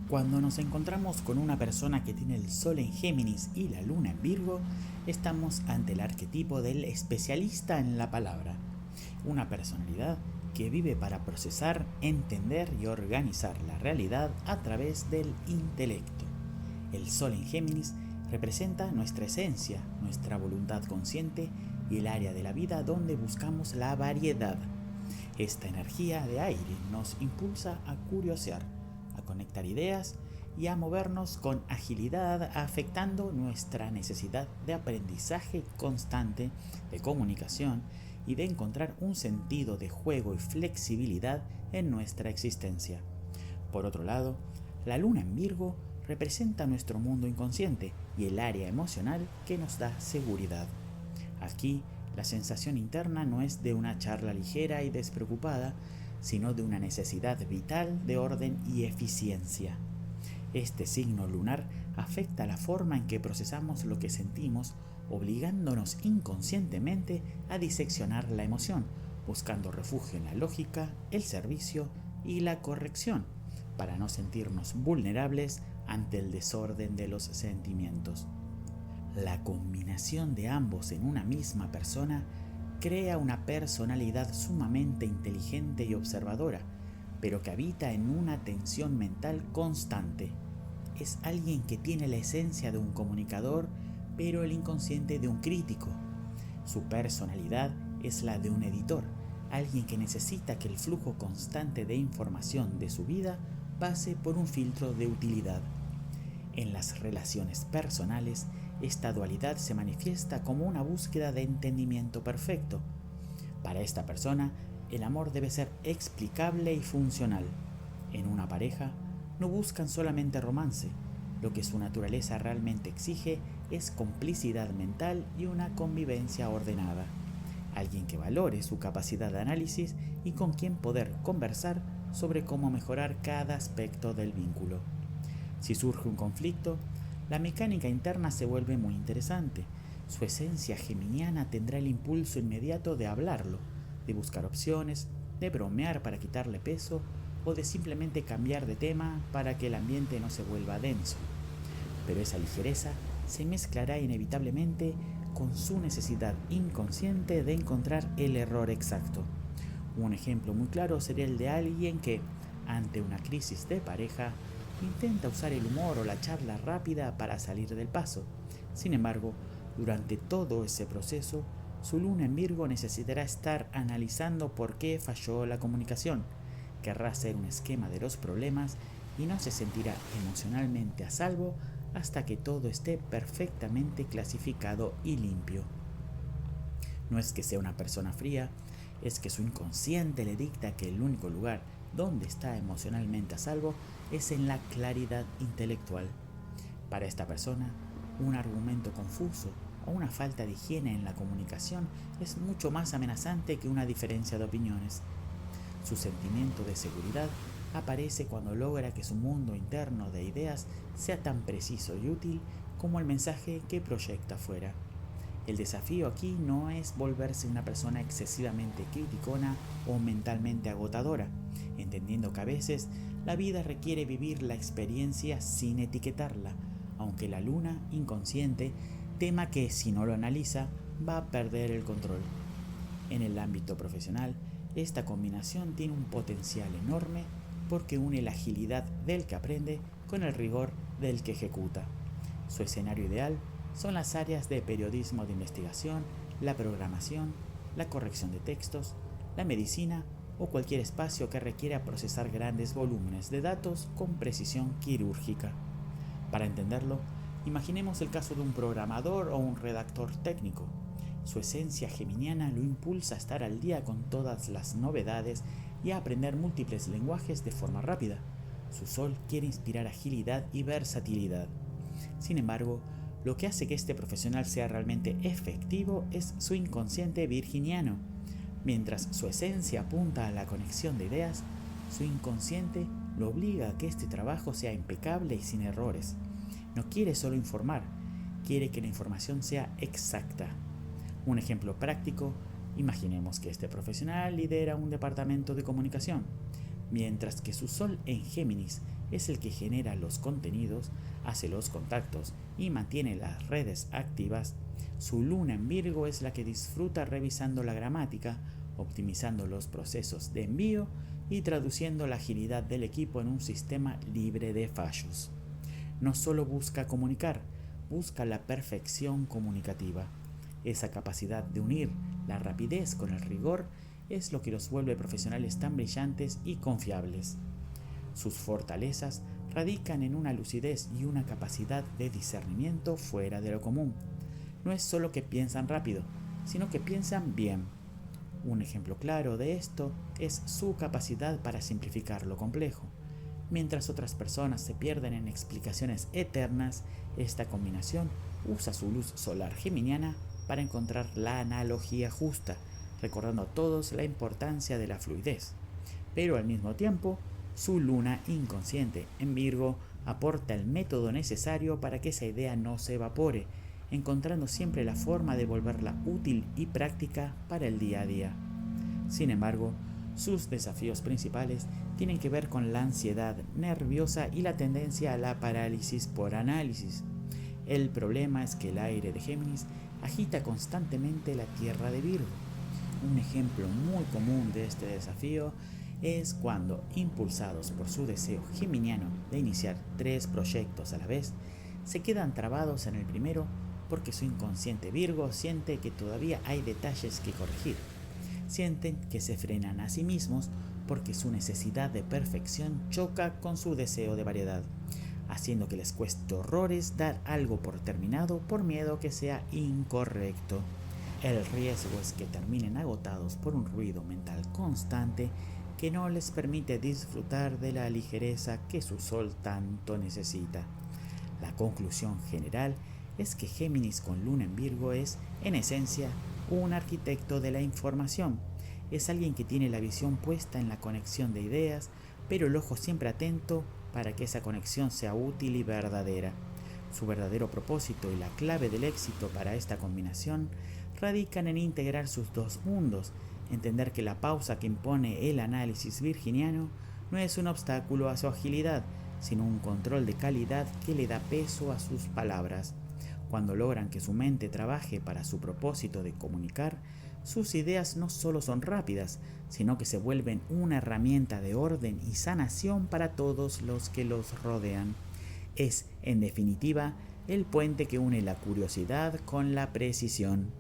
Cuando nos encontramos con una persona que tiene el Sol en Géminis y la Luna en Virgo, estamos ante el arquetipo del especialista en la palabra, una personalidad que vive para procesar, entender y organizar la realidad a través del intelecto. El Sol en Géminis representa nuestra esencia, nuestra voluntad consciente y el área de la vida donde buscamos la variedad. Esta energía de aire nos impulsa a curiosear, a conectar ideas y a movernos con agilidad, afectando nuestra necesidad de aprendizaje constante, de comunicación y de encontrar un sentido de juego y flexibilidad en nuestra existencia. Por otro lado, la Luna en Virgo representa nuestro mundo inconsciente y el área emocional que nos da seguridad. Aquí, la sensación interna no es de una charla ligera y despreocupada, sino de una necesidad vital de orden y eficiencia. Este signo lunar afecta la forma en que procesamos lo que sentimos, obligándonos inconscientemente a diseccionar la emoción, buscando refugio en la lógica, el servicio y la corrección, para no sentirnos vulnerables ante el desorden de los sentimientos. La combinación de ambos en una misma persona crea una personalidad sumamente inteligente y observadora, pero que habita en una tensión mental constante. Es alguien que tiene la esencia de un comunicador, pero el inconsciente de un crítico. Su personalidad es la de un editor, alguien que necesita que el flujo constante de información de su vida pase por un filtro de utilidad. En las relaciones personales, esta dualidad se manifiesta como una búsqueda de entendimiento perfecto. Para esta persona, el amor debe ser explicable y funcional. En una pareja, no buscan solamente romance. Lo que su naturaleza realmente exige es complicidad mental y una convivencia ordenada. Alguien que valore su capacidad de análisis y con quien poder conversar sobre cómo mejorar cada aspecto del vínculo. Si surge un conflicto, la mecánica interna se vuelve muy interesante. Su esencia geminiana tendrá el impulso inmediato de hablarlo, de buscar opciones, de bromear para quitarle peso o de simplemente cambiar de tema para que el ambiente no se vuelva denso. Pero esa ligereza se mezclará inevitablemente con su necesidad inconsciente de encontrar el error exacto. Un ejemplo muy claro sería el de alguien que, ante una crisis de pareja, intenta usar el humor o la charla rápida para salir del paso. Sin embargo, durante todo ese proceso, su Luna en Virgo necesitará estar analizando por qué falló la comunicación, querrá hacer un esquema de los problemas y no se sentirá emocionalmente a salvo hasta que todo esté perfectamente clasificado y limpio. No es que sea una persona fría, es que su inconsciente le dicta que el único lugar donde está emocionalmente a salvo es en la claridad intelectual. Para esta persona, un argumento confuso o una falta de higiene en la comunicación es mucho más amenazante que una diferencia de opiniones. Su sentimiento de seguridad aparece cuando logra que su mundo interno de ideas sea tan preciso y útil como el mensaje que proyecta afuera. El desafío aquí no es volverse una persona excesivamente criticona o mentalmente agotadora, entendiendo que a veces la vida requiere vivir la experiencia sin etiquetarla, aunque la luna inconsciente tema que si no lo analiza va a perder el control. En el ámbito profesional, esta combinación tiene un potencial enorme porque une la agilidad del que aprende con el rigor del que ejecuta. Su escenario ideal son las áreas de periodismo de investigación, la programación, la corrección de textos, la medicina o cualquier espacio que requiera procesar grandes volúmenes de datos con precisión quirúrgica. Para entenderlo, imaginemos el caso de un programador o un redactor técnico. Su esencia geminiana lo impulsa a estar al día con todas las novedades y a aprender múltiples lenguajes de forma rápida. Su sol quiere inspirar agilidad y versatilidad. Sin embargo, lo que hace que este profesional sea realmente efectivo es su inconsciente virginiano. Mientras su esencia apunta a la conexión de ideas, su inconsciente lo obliga a que este trabajo sea impecable y sin errores. No quiere solo informar, quiere que la información sea exacta. Un ejemplo práctico, imaginemos que este profesional lidera un departamento de comunicación. Mientras que su Sol en Géminis es el que genera los contenidos, hace los contactos y mantiene las redes activas, su luna en Virgo es la que disfruta revisando la gramática, optimizando los procesos de envío y traduciendo la agilidad del equipo en un sistema libre de fallos. No solo busca comunicar, busca la perfección comunicativa. Esa capacidad de unir la rapidez con el rigor es lo que los vuelve profesionales tan brillantes y confiables. Sus fortalezas radican en una lucidez y una capacidad de discernimiento fuera de lo común. No es solo que piensan rápido, sino que piensan bien. Un ejemplo claro de esto es su capacidad para simplificar lo complejo. Mientras otras personas se pierden en explicaciones eternas, esta combinación usa su luz solar geminiana para encontrar la analogía justa, recordando a todos la importancia de la fluidez. Pero al mismo tiempo, su luna inconsciente en Virgo aporta el método necesario para que esa idea no se evapore, encontrando siempre la forma de volverla útil y práctica para el día a día. Sin embargo, sus desafíos principales tienen que ver con la ansiedad nerviosa y la tendencia a la parálisis por análisis. El problema es que el aire de Géminis agita constantemente la tierra de Virgo. Un ejemplo muy común de este desafío es cuando, impulsados por su deseo geminiano de iniciar 3 proyectos a la vez, se quedan trabados en el primero porque su inconsciente Virgo siente que todavía hay detalles que corregir. Sienten que se frenan a sí mismos porque su necesidad de perfección choca con su deseo de variedad, haciendo que les cueste horrores dar algo por terminado por miedo que sea incorrecto. El riesgo es que terminen agotados por un ruido mental constante que no les permite disfrutar de la ligereza que su sol tanto necesita. La conclusión general es que Géminis con luna en Virgo es, en esencia, un arquitecto de la información. Es alguien que tiene la visión puesta en la conexión de ideas, pero el ojo siempre atento para que esa conexión sea útil y verdadera. Su verdadero propósito y la clave del éxito para esta combinación radican en integrar sus dos mundos, entender que la pausa que impone el análisis virginiano no es un obstáculo a su agilidad, sino un control de calidad que le da peso a sus palabras. Cuando logran que su mente trabaje para su propósito de comunicar, sus ideas no solo son rápidas, sino que se vuelven una herramienta de orden y sanación para todos los que los rodean. Es, en definitiva, el puente que une la curiosidad con la precisión.